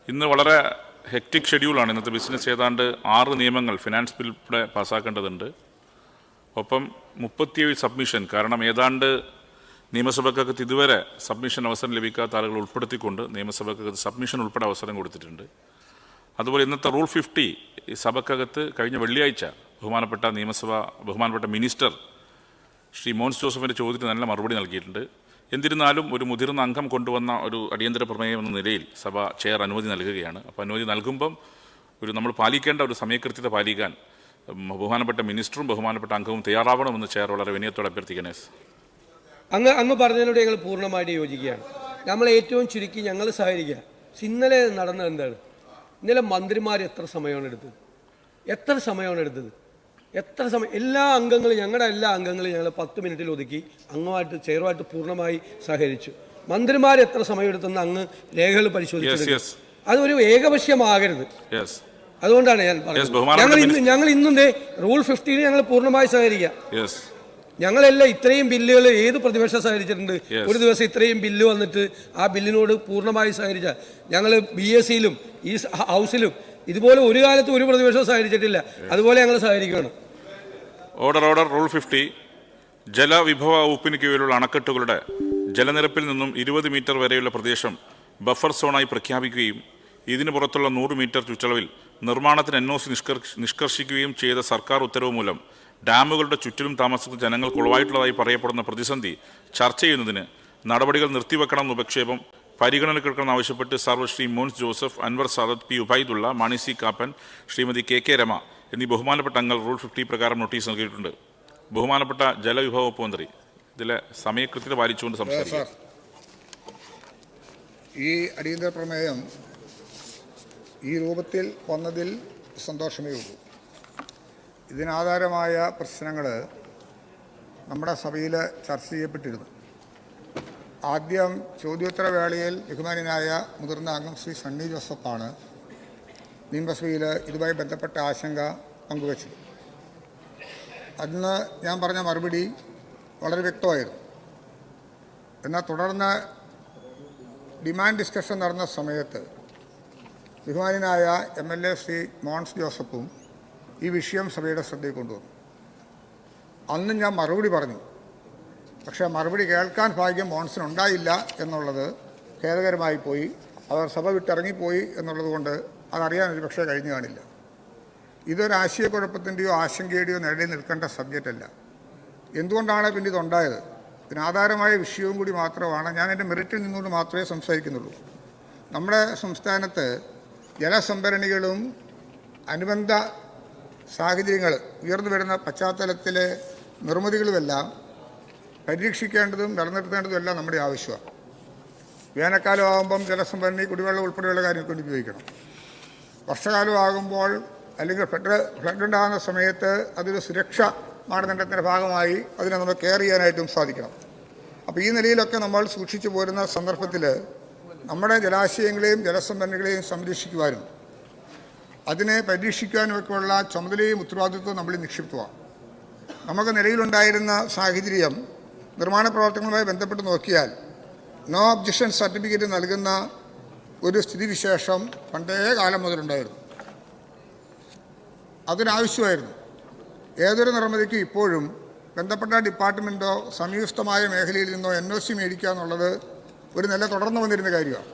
ഇന്ന് വളരെ ഹെക്റ്റിക് ഷെഡ്യൂളാണ്. ഇന്നത്തെ ബിസിനസ് ഏതാണ്ട് 6 നിയമങ്ങൾ ഫിനാൻസ് ബിൽപ്പെടെ പാസ്സാക്കേണ്ടതുണ്ട്. ഒപ്പം 37 സബ്മിഷൻ. കാരണം ഏതാണ്ട് നിയമസഭക്കകത്ത് ഇതുവരെ സബ്മിഷൻ അവസരം ലഭിക്കാത്ത ആളുകൾ ഉൾപ്പെടുത്തിക്കൊണ്ട് നിയമസഭക്കകത്ത് സബ്മിഷൻ ഉൾപ്പെടെ അവസരം കൊടുത്തിട്ടുണ്ട്. അതുപോലെ ഇന്നത്തെ റൂൾ 50 ഈ സഭക്കകത്ത് കഴിഞ്ഞ വെള്ളിയാഴ്ച ബഹുമാനപ്പെട്ട മിനിസ്റ്റർ ശ്രീ മോൻസ് ജോസഫിൻ്റെ ചോദ്യത്തിന് നല്ല മറുപടി നൽകിയിട്ടുണ്ട്. എന്നിരുന്നാലും ഒരു മുതിർന്ന അംഗം കൊണ്ടുവന്ന ഒരു അടിയന്തര പ്രമേയം എന്ന നിലയിൽ സഭ ചെയർ അനുമതി നൽകുകയാണ്. അപ്പോൾ അനുമതി നൽകുമ്പം നമ്മൾ പാലിക്കേണ്ട ഒരു സമയകൃത്യത പാലിക്കാൻ ബഹുമാനപ്പെട്ട മിനിസ്റ്ററും ബഹുമാനപ്പെട്ട അംഗവും തയ്യാറാവണമെന്ന് ചെയർ വളരെ വിനയത്തോടെ അഭ്യർത്ഥിക്കണേ. അങ്ങ് പറഞ്ഞതിനോട് ഞങ്ങൾ പൂർണ്ണമായിട്ട് യോജിക്കുകയാണ്. നമ്മൾ ഏറ്റവും ചുരുക്കി ഞങ്ങൾ സഹകരിക്കുക. ഇന്നലെ നടന്നത് എന്താണ്? ഇന്നലെ മന്ത്രിമാർ എത്ര സമയമാണ് എടുത്തത്? എല്ലാ അംഗങ്ങളും ഞങ്ങളുടെ എല്ലാ അംഗങ്ങളും ഞങ്ങൾ 10 മിനിറ്റിൽ ഒതുക്കി ചെയറുമായിട്ട് പൂർണ്ണമായി സഹകരിച്ചു. മന്ത്രിമാർ എത്ര സമയം എടുത്തെന്ന് അങ്ങ് രേഖകൾ പരിശോധിച്ചു. അതൊരു ഏകപക്ഷീയമാകരുത്. അതുകൊണ്ടാണ് ഞാൻ പറഞ്ഞത്. ഞങ്ങൾ ഇന്നും റൂൾ 50 ഞങ്ങൾ പൂർണ്ണമായി സഹകരിക്കാം. ഞങ്ങളെല്ലാം ഇത്രയും ബില്ലുകൾ ഏത് പ്രതിപക്ഷം സഹകരിച്ചിട്ടുണ്ട്? ഒരു ദിവസം ഇത്രയും ബില്ല് വന്നിട്ട് ആ ബില്ലിനോട് പൂർണ്ണമായി സഹകരിച്ച ഞങ്ങൾ BSCയിലും ഈ ഹൗസിലും ഇതുപോലെ ഒരു കാലത്ത് ഒരു പ്രതിപക്ഷം സഹകരിച്ചിട്ടില്ല. അതുപോലെ ഞങ്ങൾ സഹകരിക്കണം. Order rule 50. ജലവിഭവ വകുപ്പിന് കീഴിലുള്ള അണക്കെട്ടുകളുടെ ജലനിരപ്പിൽ നിന്നും 20 മീറ്റർ വരെയുള്ള പ്രദേശം ബഫർ സോണായി പ്രഖ്യാപിക്കുകയും ഇതിന് പുറത്തുള്ള 100 മീറ്റർ ചുറ്റളവിൽ നിർമ്മാണത്തിന് NOC നിഷ്കർഷിക്കുകയും ചെയ്ത സർക്കാർ ഉത്തരവ് മൂലം ഡാമുകളുടെ ചുറ്റിലും താമസിക്കുന്ന ജനങ്ങൾക്ക് ഉളവായിട്ടുള്ളതായി പറയപ്പെടുന്ന പ്രതിസന്ധി ചർച്ച ചെയ്യുന്നതിന് നടപടികൾ നിർത്തിവെക്കണമെന്ന് ഉപക്ഷേപം പരിഗണനയ്ക്കെടുക്കണമെന്ന് ആവശ്യപ്പെട്ട് Shri Mons Joseph, Anwar Sadath, P. Ubaidulla, Mani C. Kappan, Shrimati KK Rema എന്നീ ബഹുമാനപ്പെട്ട അംഗങ്ങൾ റൂൾ 50 പ്രകാരം നോട്ടീസ് നൽകിയിട്ടുണ്ട്. ബഹുമാനപ്പെട്ട ജലവിഭവ വകുപ്പ് മന്ത്രി ഇതിലെ സമയകൃത്യത പാലിച്ചുകൊണ്ട് സംസാരിക്കും. ഈ അടിയന്തര പ്രമേയം ഈ രൂപത്തിൽ വന്നതിൽ സന്തോഷമേ ഉള്ളൂ. ഇതിനാധാരമായ പ്രശ്നങ്ങൾ നമ്മുടെ സഭയിൽ ചർച്ച ചെയ്യപ്പെട്ടിരുന്നു. ആദ്യം ചോദ്യോത്തരവേളയിൽ ബഹുമാന്യനായ മുതിർന്ന അംഗം ശ്രീ സണ്ണി ജോസഫാണ് നിയമസഭയിൽ ഇതുമായി ബന്ധപ്പെട്ട ആശങ്ക പങ്കുവച്ചത്. അന്ന് ഞാൻ പറഞ്ഞ മറുപടി വളരെ വ്യക്തമായിരുന്നു. എന്നാൽ തുടർന്ന് ഡിമാൻഡ് ഡിസ്കഷൻ നടന്ന സമയത്ത് ബഹുമാന്യനായ MLA ശ്രീ മോൻസ് ജോസഫും ഈ വിഷയം സഭയുടെ ശ്രദ്ധയിൽ കൊണ്ടുവന്നു. അന്ന് ഞാൻ മറുപടി പറഞ്ഞു. പക്ഷേ മറുപടി കേൾക്കാൻ ഭാഗ്യം മോൻസിനുണ്ടായില്ല എന്നുള്ളത് ഖേദകരമായി പോയി. അവർ സഭ വിട്ടിറങ്ങിപ്പോയി എന്നുള്ളത് കൊണ്ട് അതറിയാൻ ഒരു പക്ഷേ കഴിഞ്ഞു കാണില്ല. ഇതൊരു ആശയക്കുഴപ്പത്തിൻ്റെയോ ആശങ്കയുടെയോ നിഴലിൽ നിൽക്കേണ്ട സബ്ജക്റ്റല്ല. എന്തുകൊണ്ടാണ് പിന്നെ ഇതുണ്ടായത്? ഇതിനാധാരമായ വിഷയവും കൂടി മാത്രമാണ്. ഞാൻ എൻ്റെ മെറിറ്റിൽ നിന്നുകൊണ്ട് മാത്രമേ സംസാരിക്കുന്നുള്ളൂ. നമ്മുടെ സംസ്ഥാനത്ത് ജലസംഭരണികളും അനുബന്ധ സാഹചര്യങ്ങൾ ഉയർന്നു വരുന്ന പശ്ചാത്തലത്തിലെ നിർമ്മിതികളുമെല്ലാം പരീക്ഷിക്കേണ്ടതും നിലനിർത്തേണ്ടതുമെല്ലാം നമ്മുടെ ആവശ്യമാണ്. വേനൽക്കാലമാകുമ്പം ജലസംഭരണി കുടിവെള്ളം ഉൾപ്പെടെയുള്ള കാര്യങ്ങൾക്ക് വേണ്ടി ഉപയോഗിക്കണം. വർഷകാലമാകുമ്പോൾ അല്ലെങ്കിൽ ഫ്ലഡ് ഉണ്ടാകുന്ന സമയത്ത് അതൊരു സുരക്ഷാ മാനദണ്ഡത്തിൻ്റെ ഭാഗമായി അതിനെ നമ്മൾ കെയർ ചെയ്യാനായിട്ടും സാധിക്കണം. അപ്പോൾ ഈ നിലയിലൊക്കെ നമ്മൾ സൂക്ഷിച്ചു പോരുന്ന സന്ദർഭത്തിൽ നമ്മുടെ ജലാശയങ്ങളെയും ജലസംഭരണികളെയും സംരക്ഷിക്കുവാനും അതിനെ പരീക്ഷിക്കാനുമൊക്കെയുള്ള ചുമതലയും ഉത്തരവാദിത്വവും നമ്മൾ നിക്ഷിപ്തമാണ്. നമുക്ക് നിലവിലുണ്ടായിരുന്ന സാഹചര്യം നിർമ്മാണ പ്രവർത്തനങ്ങളുമായി ബന്ധപ്പെട്ട് നോക്കിയാൽ നോ ഒബ്ജക്ഷൻ സർട്ടിഫിക്കറ്റ് നൽകുന്ന ഒരു സ്ഥിതിവിശേഷം പണ്ടേ കാലം മുതലുണ്ടായിരുന്നു. അതൊരാവശ്യമായിരുന്നു. ഏതൊരു നിർമ്മിതിക്കും ഇപ്പോഴും ബന്ധപ്പെട്ട ഡിപ്പാർട്ട്മെൻറ്റോ സംയുക്തമായ മേഖലയിൽ നിന്നോ NOC മേടിക്കുക എന്നുള്ളത് ഒരു നില തുടർന്നു വന്നിരുന്ന കാര്യമാണ്.